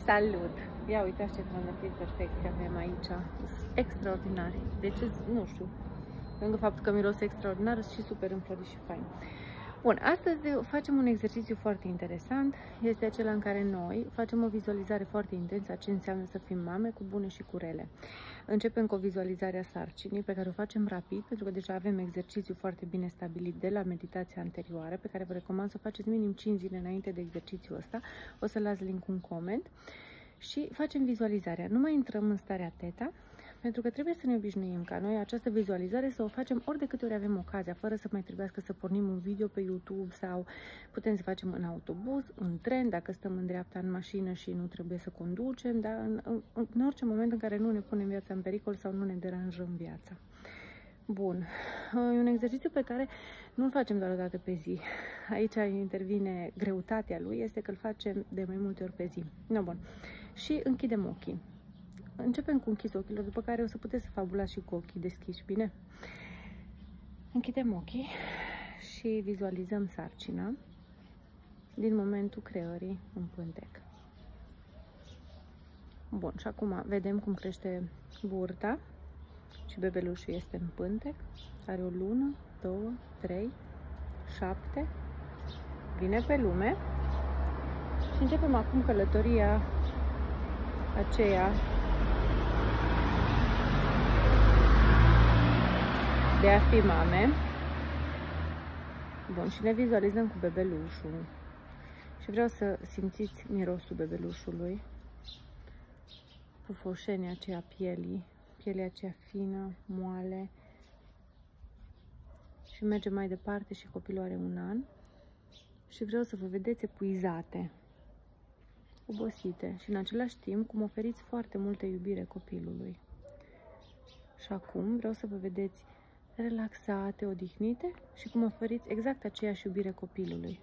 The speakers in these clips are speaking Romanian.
Salut! Ia uitați ce trandafiri perfecți avem aici. Extraordinari. Deci, nu știu, lângă faptul că miros extraordinar, și super înflorit și fain. Bun, astăzi facem un exercițiu foarte interesant. Este acela în care noi facem o vizualizare foarte intensă a ce înseamnă să fim mame, cu bune și cu rele. Începem cu o vizualizare a sarcinii, pe care o facem rapid, pentru că deja avem exercițiu foarte bine stabilit de la meditația anterioară, pe care vă recomand să o faceți minim 5 zile înainte de exercițiul ăsta. O să las link-ul în coment. Și facem vizualizarea. Nu mai intrăm în starea teta, pentru că trebuie să ne obișnuim ca noi această vizualizare să o facem ori de câte ori avem ocazia, fără să mai trebuiască să pornim un video pe YouTube, sau putem să facem în autobuz, în tren, dacă stăm în dreapta în mașină și nu trebuie să conducem, dar în orice moment în care nu ne punem viața în pericol sau nu ne deranjăm viața. Bun, e un exercițiu pe care nu îl facem doar o dată pe zi. Aici intervine greutatea lui, este că îl facem de mai multe ori pe zi. No, bun. Și închidem ochii. Începem cu închis ochilor, după care o să puteți să fabulați și cu ochii deschiși, bine? Închidem ochii și vizualizăm sarcina din momentul creării în pântec. Bun, și acum vedem cum crește burta și bebelușul este în pântec. Are o lună, 2, 3, 7, vine pe lume și începem acum călătoria aceea de a fi mame. Bun, și ne vizualizăm cu bebelușul și vreau să simțiți mirosul bebelușului, pufoșenia aceea pielii, pielea aceea fină, moale, și mergem mai departe și copilul are 1 an și vreau să vă vedeți epuizate, obosite și în același timp cum oferiți foarte multă iubire copilului. Și acum vreau să vă vedeți relaxate, odihnite și cum oferiți exact aceeași iubire copilului.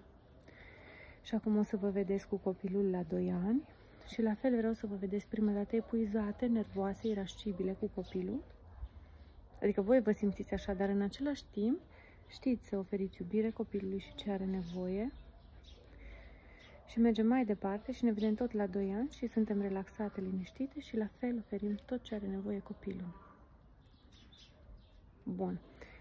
Și acum o să vă vedeți cu copilul la 2 ani și la fel vreau să vă vedeți prima dată epuizate, nervoase, irascibile cu copilul. Adică voi vă simțiți așa, dar în același timp știți să oferiți iubire copilului și ce are nevoie. Și mergem mai departe și ne vedem tot la 2 ani și suntem relaxate, liniștite și la fel oferim tot ce are nevoie copilul. Bun.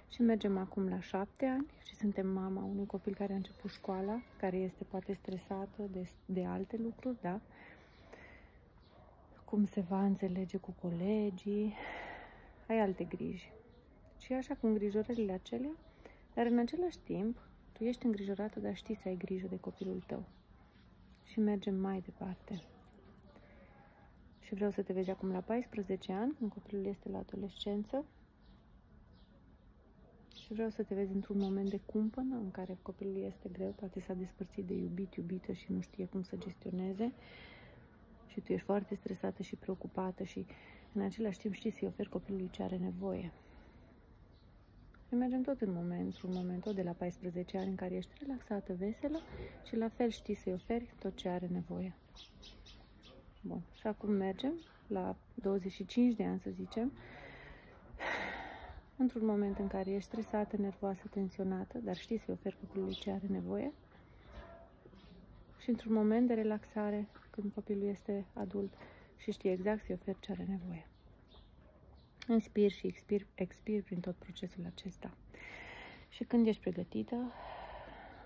Și mergem acum la 7 ani și suntem mama unui copil care a început școala, care este poate stresată de alte lucruri, da? Cum se va înțelege cu colegii, ai alte griji. Și așa cu îngrijorările acelea, dar în același timp, tu ești îngrijorată, dar știi să ai grijă de copilul tău. Și mergem mai departe. Și vreau să te vezi acum la 14 ani, când copilul este la adolescență. Și vreau să te vezi într-un moment de cumpănă în care copilul este greu, poate s-a despărțit de iubit, iubită și nu știe cum să gestioneze. Și tu ești foarte stresată și preocupată și în același timp știi să-i oferi copilului ce are nevoie. Și mergem tot într-un moment tot de la 14 ani în care ești relaxată, veselă și la fel știi să-i oferi tot ce are nevoie. Bun, și acum mergem la 25 de ani, să zicem, într-un moment în care ești stresată, nervoasă, tensionată, dar știi să-i oferi copilului ce are nevoie. Și într-un moment de relaxare, când copilul este adult și știi exact să-i oferi ce are nevoie. Inspiri și expiri prin tot procesul acesta. Și când ești pregătită,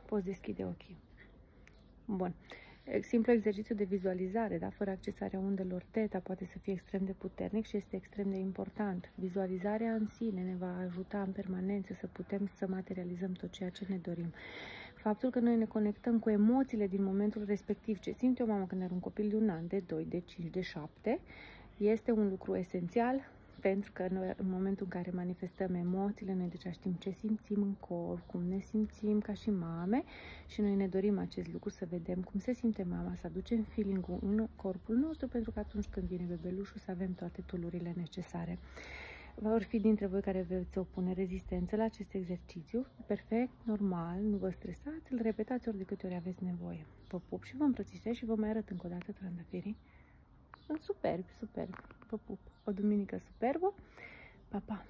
poți deschide ochii. Bun. Simplu exercițiu de vizualizare, da? Fără accesarea undelor teta, poate să fie extrem de puternic și este extrem de important. Vizualizarea în sine ne va ajuta în permanență să putem să materializăm tot ceea ce ne dorim. Faptul că noi ne conectăm cu emoțiile din momentul respectiv, ce simte o mamă când are un copil de 1 an, de 2, de 5, de 7, este un lucru esențial, pentru că noi, în momentul în care manifestăm emoțiile, noi deja știm ce simțim în corp, cum ne simțim ca și mame și noi ne dorim acest lucru, să vedem cum se simte mama, să aducem feeling-ul în corpul nostru, pentru că atunci când vine bebelușul să avem toate toolurile necesare. Vor fi dintre voi care veți opune rezistență la acest exercițiu, perfect, normal, nu vă stresați, îl repetați ori de câte ori aveți nevoie. Vă pup și vă îmbrățișez și vă mai arăt încă o dată trandafirii. Sunt superbi, superbi. Vă pup. O duminică superbă. Pa, pa!